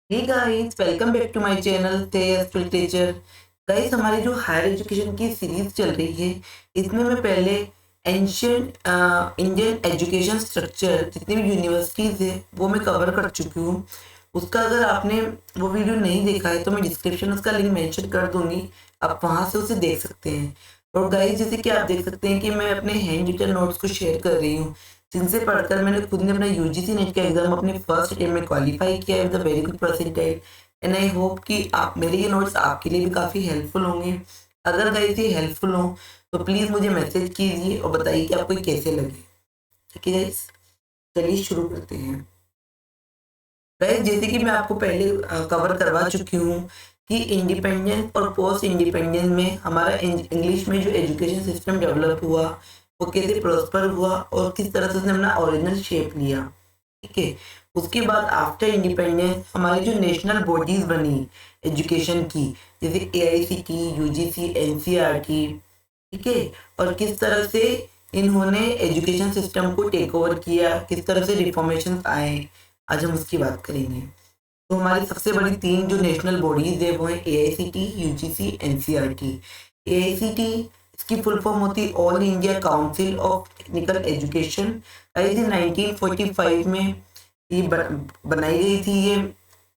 Hey guys, welcome back to my channel test teacher. Guys, हमारी जो higher education की series चल रही है, इसमें मैं पहले एंशियंट इंडियन एजुकेशन स्ट्रक्चर जितनी भी यूनिवर्सिटीज़ है वो मैं कवर कर चुकी हूँ। उसका अगर आपने वो वीडियो नहीं देखा है तो मैं डिस्क्रिप्शन उसका लिंक मेंशन कर दूंगी, आप वहाँ से उसे देख सकते हैं। और गाइस, जैसे कि आप देख सकते हैं कि मैं अपने हैंड रिटन नोट्स को शेयर कर रही हूँ, जिनसे पढ़कर मैंने खुद ने अपना यूजीसी नेट का एग्जाम अपने फर्स्ट अटेम्प्ट में क्वालिफाई किया with a very good percentile. And I hope कि आप मेरे ये नोट्स आपके लिए भी काफ़ी हेल्पफुल होंगे। अगर गाइस ये हेल्पफुल हो तो प्लीज़ मुझे मैसेज कीजिए और बताइए कि आपको ये कैसे लगे। ठीक है गाइस, चलिए शुरू करते हैं। गाइस, जैसे कि मैं आपको पहले कवर करवा चुकी हूँ कि इंडिपेंडेंस और पोस्ट इंडिपेंडेंस में हमारा इंग्लिश में जो एजुकेशन सिस्टम डेवलप हुआ वो कैसे प्रोस्पर हुआ और किस तरह से उसने अपना ओरिजिनल शेप लिया। ठीक है, उसके बाद आफ्टर इंडिपेंडेंस हमारी जो नेशनल बॉडीज बनी एजुकेशन की, जैसे एआईसीटी, यूजीसी, एनसीईआरटी। ठीक है, और किस तरह से इन्होंने एजुकेशन सिस्टम को टेक ओवर किया, किस तरह से रिफॉर्मेशन आए, आज हम उसकी बात करेंगे। तो हमारी सबसे बड़ी तीन जो नेशनल बॉडीज है वो है एआईसीटी, यूजीसी, एनसीईआरटी। एआईसीटी इसकी फुल फॉर्म होती है all India council of technical education. I think 1945 में ये बनाई गई थी ये।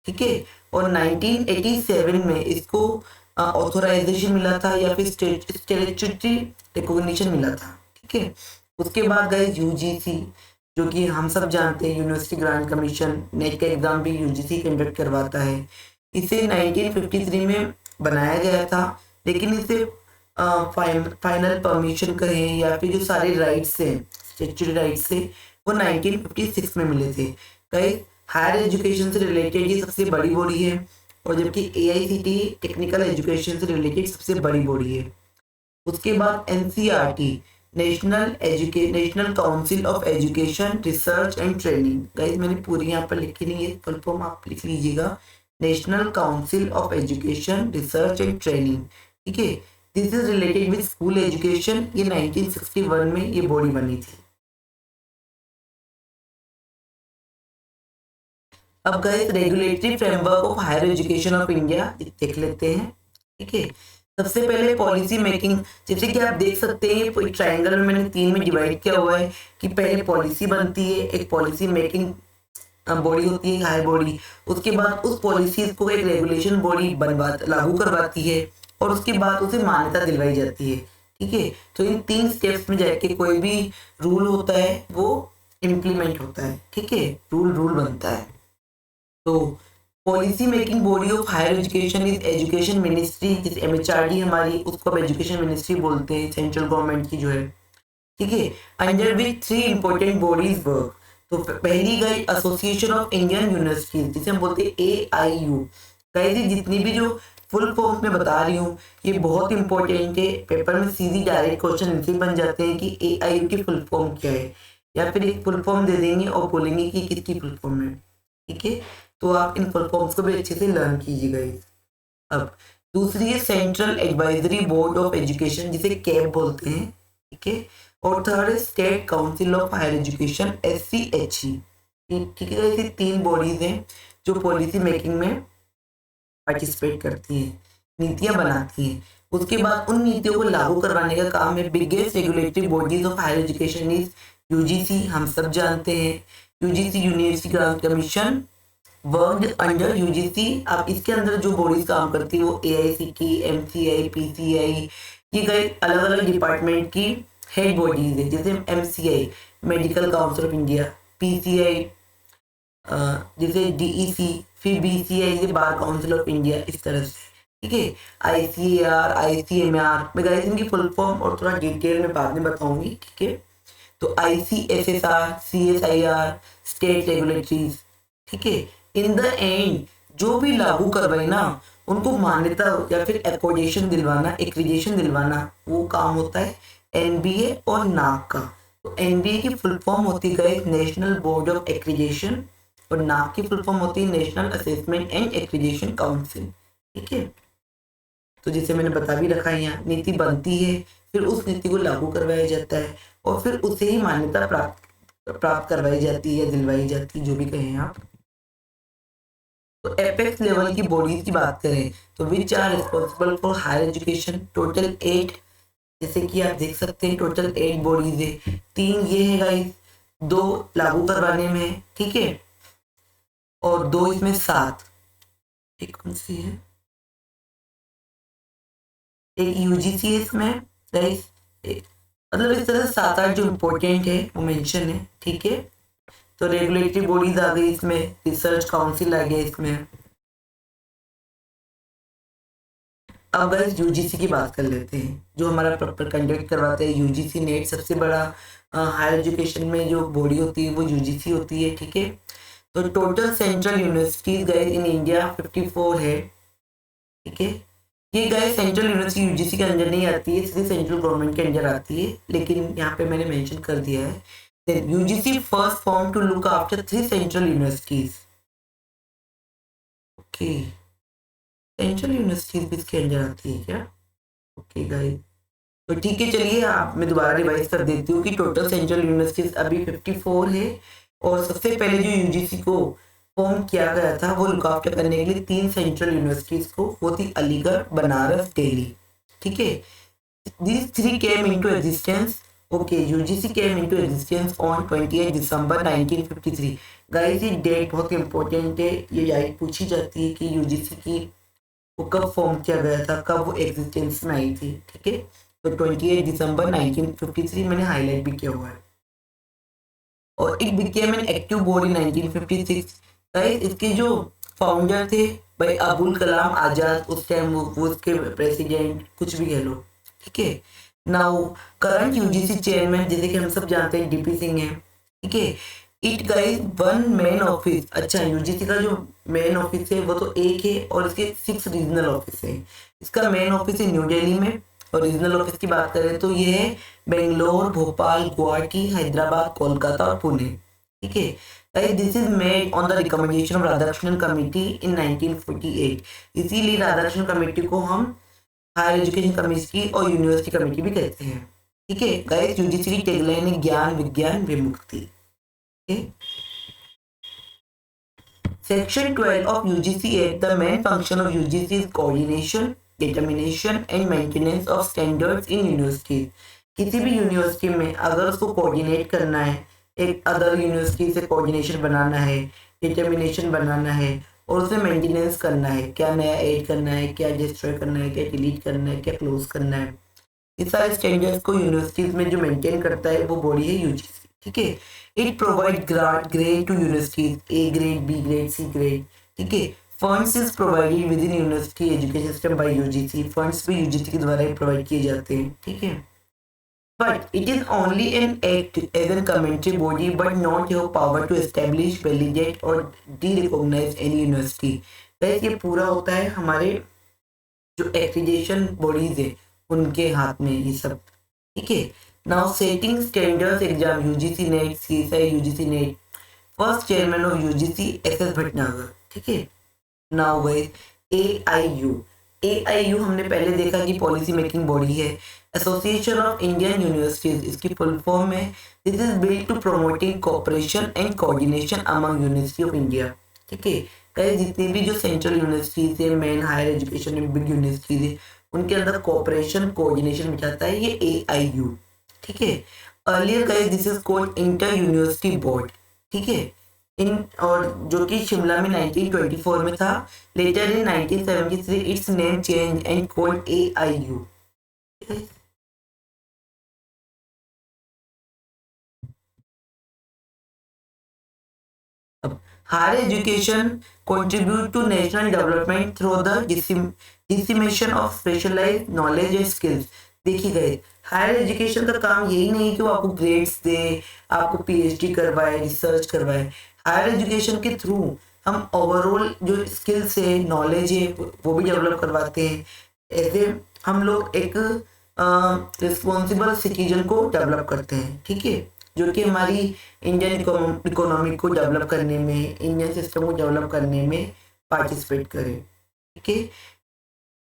ठीक है, और 1987 में इसको ऑथोराइजेशन मिला था या फिर स्टेचुटरी रिकॉग्निशन मिला था। ठीक है, उसके बाद गए यूजीसी, जो कि हम सब जानते हैं यूनिवर्सिटी ग्रांट कमीशन, नेट का एग्जाम भी यूजीसी कंडक्ट करवाता है। इसे 1953 में बनाया गया था, लेकिन इसे फाइनल परमिशन कहें या फिर जो सारे राइट्स हैं, स्टेचुटरी राइट्स से, वो 1956 में मिले थे। कई हायर एजुकेशन से रिलेटेड ये सबसे बड़ी बॉडी है, और जबकि एआईसीटी टेक्निकल एजुकेशन से रिलेटेड सबसे बड़ी बॉडी है। उसके बाद NCERT, national council of education research and training. Guys, मैंने पूरी यहाँ पर लिखी नहीं है, फुल फॉर्म आप लिख लीजिएगा, national council of education research and training. ठीक है, this is related with school education. ये 1961 में ये बॉडी बनी थी। अब guys, regulatory framework of higher education of India देख लेते हैं। ठीक है, सबसे पहले पॉलिसी मेकिंग, जैसे कि आप देख सकते हैं एक ट्रायंगल में मैंने तीन में डिवाइड किया हुआ है कि पहले पॉलिसी बनती है, एक पॉलिसी मेकिंग बॉडी होती है, हायर बॉडी। उसके बाद उस पॉलिसी को एक रेगुलेशन बॉडी बनवा लागू करवाती है, और उसके बाद उसे मान्यता दिलवाई जाती है। ठीक है, तो इन तीन स्टेप्स में जाके कोई भी रूल होता है वो इम्प्लीमेंट होता है। ठीक है, रूल रूल बनता है। तो policy making body of higher education is education ministry, जिस एमएचआरडी हमारी, उसको अब एजुकेशन मिनिस्ट्री बोलते हैं, सेंट्रल गवर्नमेंट की जो है। ठीक है, under which three important bodies work. तो पहली गई एसोसिएशन ऑफ इंडियन यूनिवर्सिटीज, जिसे हम बोलते हैं एआईयू। गाइस, जितनी भी जो फुल फॉर्म में बता रही हूँ ये बहुत इंपॉर्टेंट है, पेपर में सीधी डायरेक्ट क्वेश्चन इनसे बन जाते हैं कि एआईयू की फुल फॉर्म क्या है, या फिर एक फुल फॉर्म दे देंगे और बोलेंगे कि किसकी फुल फॉर्म है। ठीक है, तो आप इन फुल फॉर्म्स को भी अच्छे से लर्न कीजिएगा। अब दूसरी है central advisory board of education, जिसे कैब बोलते हैं। ठीक है, और थर्ड है state council of higher education, SCHE। ठीक है, ऐसी तीन बॉडीज हैं जो पॉलिसी मेकिंग में पार्टिसिपेट करती हैं, नीतियां बनाती हैं। उसके बाद उन नीतियों को लागू करवाने का काम है biggest regulatory bodies of higher education is UGC, हम सब जानते हैं। UGC, university grant commission, worked under UGC. अब इसके अंदर जो बॉडीज काम करती है वो एआईसीटी, एमसीआई, पीसीआई, ये कई अलग अलग डिपार्टमेंट की हेड बॉडीज है। जैसे MCI medical council of India, PCI जैसे डीईसी, फिर बीसीआई ये बार काउंसिल ऑफ इंडिया, इस तरह से। ठीक है, आईसीएआर, आईसीएमआर, मैं गाइस इनकी फुल फॉर्म और थोड़ा डिटेल में बाद में बताऊंगी। ठीक है, तो आईसीएसएसआर, सीएसआईआर, स्टेट रेगुलेटरीज। ठीक है, इन द एंड जो भी लागू करवाए ना, उनको मान्यता या फिर एक्रेडिटेशन दिलवाना, एक्रीडेशन दिलवाना, वो काम होता है एनबीए और नाक का। तो एनबीए की फुल फॉर्म होती है नेशनल बोर्ड ऑफ एक्रीडेशन, और नाक की फुल फॉर्म होती है national assessment and accreditation council. ठीक है, तो जैसे मैंने बता भी रखा है, यहाँ नीति बनती है, फिर उस नीति को लागू करवाया जाता है, और फिर उसे ही मान्यता प्राप्त प्राप्त करवाई जाती है या दिलवाई जाती है, जो भी कहें आप। तो एपेक्स लेवल की बॉडीज की बात करें तो which are responsible for higher education, total 8, जैसे कि आप देख सकते हैं टोटल 8 बॉडीज है, 3 ये है गाइस, 2 लागू करवाने में है, ठीक है, और 2 इसमें 7, एक कौन सी है, एक यूजीसी है इसमें गाइस, मतलब इस तरह से 7-8 जो इम्पोर्टेंट है वो मेंशन है, ठीक है। तो रेगुलेटरी बॉडीज आ गई इसमें, रिसर्च काउंसिल आ गया इसमें। अब गाइस यूजीसी की बात कर लेते हैं, जो हमारा प्रॉपर कंडक्ट करवाते हैं यूजीसी नेट, सबसे बड़ा हायर एजुकेशन में जो बॉडी होती है वो यूजीसी होती है, ठीक है। तो total central universities guys in India 54 है, ठीक है। ये गाइस सेंट्रल यूनिवर्सिटी यूजीसी के अंदर नहीं आती है, सीधे सेंट्रल गवर्नमेंट के अंदर आती है, लेकिन यहाँ पे मैंने मेंशन कर दिया है। Then UGC first form to look after 3 central universities, okay, central universities भी इसके अंदर आती है क्या, ओके गाइस। तो ठीक है, चलिए आप मैं दोबारा रिवाइज कर देती हूँ कि टोटल सेंट्रल यूनिवर्सिटीज अभी 54 है, और सबसे पहले जो यूजीसी को फॉर्म किया गया था वो लुक आफ्टर करने के लिए 3 सेंट्रल यूनिवर्सिटीज को, वो थी अलीगढ़, बनारस, दिल्ली, ठीक है। These 3 came into existence. Okay, UGC came into existence on 28 December 1953. Guys ये डेट बहुत इंपॉर्टेंट है, ये याद पूछी जाती है कि यूजीसी की वो कब फॉर्म किया गया था, कब वो एग्जिस्टेंस में आई थी, ठीक है। तो 28 दिसंबर 1953 मैंने हाईलाइट भी किया हुआ है, और it became an active body 1956। Guys इसके जो फाउंडर थे भाई अबुल कलाम आजाद, उस टाइम वो उसके प्रेसिडेंट कुछ भी कह लो, ठीक है। नाउ करंट यूजीसी चेयरमैन जैसे कि हम सब जानते हैं डीपी सिंह है, ठीक है। It guys one main office, अच्छा यूजीसी का जो मेन ऑफिस है वो तो एक है, और इसके 6 रीजनल ऑफिस है। इसका मेन ऑफिस है न्यू दिल्ली में, और रीजनल ऑफिस की बात करें तो ये है बेंगलोर, भोपाल, गुवाहाटी, हैदराबाद, कोलकाता और पुणे, ठीक है। This is made on the recommendation of Radhakrishnan committee in 1948। इसीलिए राधाकृष्णन कमेटी को हम हायर एजुकेशन कमेटी और यूनिवर्सिटी कमेटी भी कहते हैं, ठीक है। गाइस यूजीसी की टैगलाइन है ज्ञान विज्ञान विमुक्ति, Section 12 of UGC Act, the main function of UGC is coordination, determination and maintenance of standards in university. किसी भी यूनिवर्सिटी में अगर उसको कोऑर्डिनेट करना है, एक अदर यूनिवर्सिटी से कोऑर्डिनेशन बनाना है, डिटर्मिनेशन बनाना है, और उसे मेंटेनेंस करना है, क्या नया ऐड करना है, क्या डिस्ट्रॉय करना है, क्या डिलीट करना है, क्या क्लोज करना है, इस सारे स्टैंडर्ड्स को यूनिवर्सिटीज में जो मेंटेन करता है वो बॉडी है यूजीसी, ठीक है। It provide grade to universities, A grade, B grade, C grade, ठीक है। Funds is provided within university education system by UGC, funds भी यूजीसी के द्वारा ही प्रोवाइड किए जाते हैं, ठीक है। But it is only an act as an commentary body, but not your power to establish, validate और डी रिकॉग्नाइज एनी यूनिवर्सिटी। ये पूरा होता है हमारे जो एक्रीडेशन बॉडीज है उनके हाथ में ये सब, ठीक है। Now setting standards exam UGC net, CSI UGC net, first chairman of UGC SS Bhatnagar, ठीक है। नाउ गाइस एआईयू, एआईयू हमने पहले देखा कि पॉलिसी मेकिंग बॉडी है, एसोसिएशन ऑफ इंडियन यूनिवर्सिटीज इसकी फुल फॉर्म है। This is build to promoting cooperation and coordination among university of India, ठीक है। गाइस जितनी भी जो सेंट्रल यूनिवर्सिटीज है, मेन हायर एजुकेशन में बिग यूनिवर्सिटीज है, उनके अंदर कोऑपरेशन कोऑर्डिनेशन बिठाता है ये एआईयू, ठीक है। Earlier guys this is called inter university board, ठीक है, इन और जो कि शिमला में 1924 में था। Later in 1973 its name change and called AIU. Higher education contribute to national development through the dissemination of specialized knowledge and skills। देखिए गए हायर एजुकेशन का काम यही नहीं कि वो आपको ग्रेड्स दे, आपको पीएचडी करवाए, रिसर्च करवाए। हायर एजुकेशन के थ्रू हम ओवरऑल जो स्किल्स है, नॉलेज है, वो भी डेवलप करवाते हैं। ऐसे हम लोग एक रिस्पॉन्सिबल सिटीजन को डेवलप करते हैं, ठीक है, जो कि हमारी इंडियन इकोनॉमी को डेवलप करने में, इंडियन सिस्टम को डेवलप करने में पार्टिसिपेट करे, ठीक है।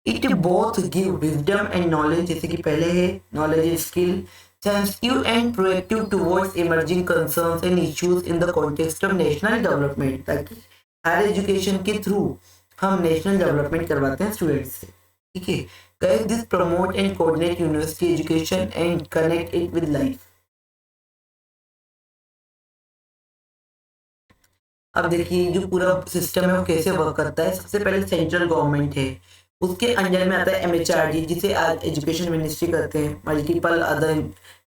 It both give wisdom and knowledge, जैसे कि पहले है knowledge and skill, sensitive and proactive towards emerging concerns and issues in the context of national development, ताकि हायर एजुकेशन के थ्रू हम नेशनल डेवलपमेंट करवाते हैं स्टूडेंट्स से, ठीक है। Guys this promote and coordinate university education and connect it with life. अब देखिए जो पूरा सिस्टम है वो कैसे वर्क करता है। सबसे पहले सेंट्रल गवर्नमेंट है, उसके अंडर में आता है MHRD, जिसे आज एजुकेशन मिनिस्ट्री करते हैं। मल्टीपल अदर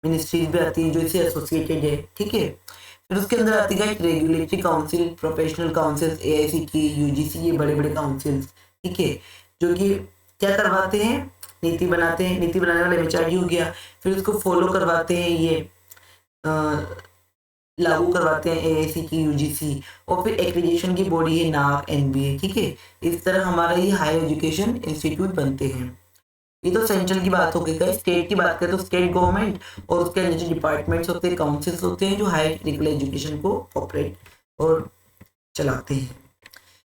मिनिस्ट्रीज भी आती है जो इससे एसोसिएटेड है, ठीक है। फिर उसके अंदर आती है regulatory council, professional council, AICTE, UGC, ये बड़े बड़े काउंसिल्स, ठीक है, जो कि क्या करवाते हैं, नीति बनाते हैं। नीति बनाने वाला MHRD हो गया। फिर उसको फॉलो करवाते हैं ये लागू करवाते हैं AICTE, UGC, और फिर एक्रीडिटेशन की बॉडी है NAAC, NBA, ठीक है। इस तरह हमारा ये हायर एजुकेशन इंस्टीट्यूट बनते हैं। ये तो सेंट्रल की बात हो गई। स्टेट की बात करें तो स्टेट गवर्नमेंट और उसके अंदर जो डिपार्टमेंट्स होते हैं, काउंसिल्स होते हैं, जो हायर टेक्निकल एजुकेशन को ऑपरेट और चलाते हैं।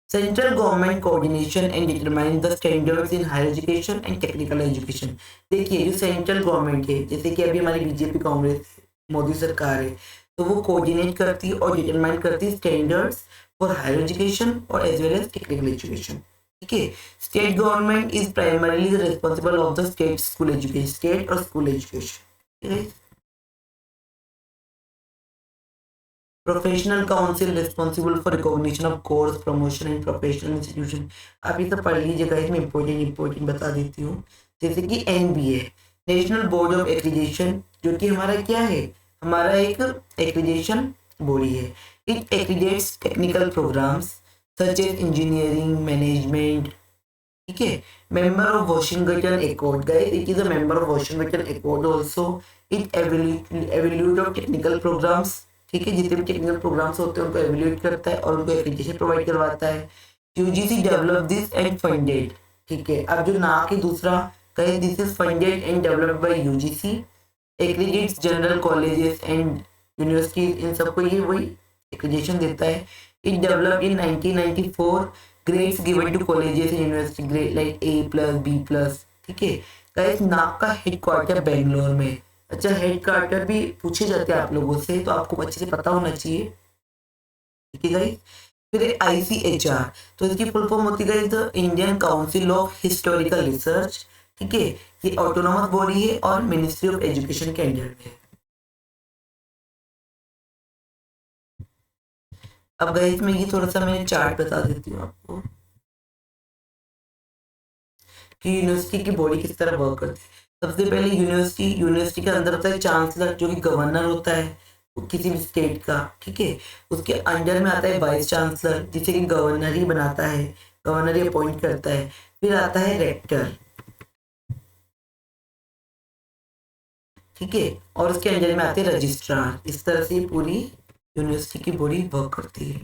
Central government coordination and determine the standards in higher education and technical education. देखिए जो सेंट्रल गवर्नमेंट है, जैसे कि अभी हमारी BJP कांग्रेस मोदी सरकार है, तो वो कोऑर्डिनेट करती है और डिटरमाइन करती है स्टैंडर्ड्स फॉर हायर एजुकेशन और as well as technical education, ठीक है। State government is primarily responsible of the state school education, state और स्कूल एजुकेशन, ठीक है। Professional council responsible for recognition of course, promotion and professional institution. आप ये तो पढ़ लीजिएगा, इसमें इंपॉर्टेंट बता देती हूँ। जैसे कि NBA, national board of accreditation, जो कि हमारा क्या है, हमारा एक एक्रीडिटेशन बॉडी है। It accredits technical programmes such as engineering, management, ठीक है। Member of Washington accord, guys it is a member of Washington accord also. It evaluate of technical programmes, ठीक है, जितने भी टेक्निकल प्रोग्राम्स होते हैं उनको एवेल्यूएट करता है और उनको एक्रीडिटेशन प्रोवाइड करवाता है। UGC develop this and funded, ठीक है। अब जो NAAC है दूसरा, guys this is funded and developed by UGC, accredits general colleges and universities, इन सबको ये वही एक्रीडिटेशन देता है। It developed in 1994 grades given to colleges and university, grade like A+, B+, ठीक है। गाइस NAAC का हेडक्वार्टर बेंगलोर में। अच्छा, हेडक्वार्टर भी पूछे जाते हैं आप लोगों से, तो आपको अच्छे से पता होना चाहिए, ठीक है गाइस। फिर ICHR, तो इसकी फुल फॉर्म होती है the Indian council of historical research, ठीक है। ये ऑटोनोमस बॉडी है और मिनिस्ट्री ऑफ एजुकेशन के अंडर में है। अब गाइस मैं ये थोड़ा सा मैं चार्ट बता देती हूँ आपको कि यूनिवर्सिटी की बॉडी किस तरह वर्क करती है। सबसे पहले यूनिवर्सिटी के अंदर होता है चांसलर, जो कि गवर्नर होता है किसी भी स्टेट का, ठीक है। उसके अंडर में आता है वाइस चांसलर, जिसे कि गवर्नर ही बनाता है, गवर्नर ही अपॉइंट करता है। फिर आता है रेक्टर, ठीक है, और उसके अंडर में आते हैं रजिस्ट्रार। इस तरह से पूरी यूनिवर्सिटी की बॉडी वर्क करती है।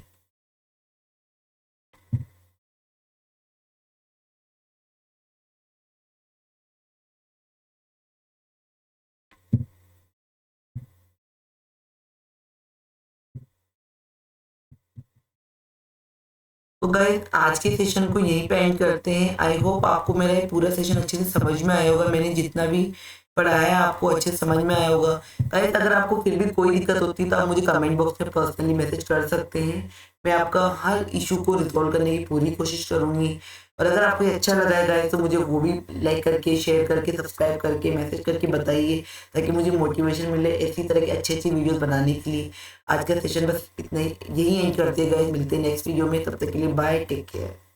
तो गाइस आज के सेशन को यहीं पे एंड करते हैं। आई होप आपको मेरा ये पूरा सेशन अच्छे से समझ में आया होगा। मैंने जितना भी पढ़ाया आपको अच्छे से समझ में आया होगा। गाइस अगर आपको फिर भी कोई दिक्कत होती है तो आप मुझे कमेंट बॉक्स में पर्सनली मैसेज कर सकते हैं। मैं आपका हर इशू को रिजॉल्व करने की पूरी कोशिश करूंगी। और अगर आपको ये अच्छा लगा है गाइस तो मुझे वो भी लाइक करके, शेयर करके, सब्सक्राइब करके, मैसेज करके बताइए, ताकि मुझे मोटिवेशन मिले इसी तरह की अच्छी अच्छी वीडियोस बनाने के लिए। आज का सेशन बस इतना ही, यही एंड करते हैं गाइस। मिलते हैं नेक्स्ट वीडियो में, तब तक के लिए बाय, टेक केयर।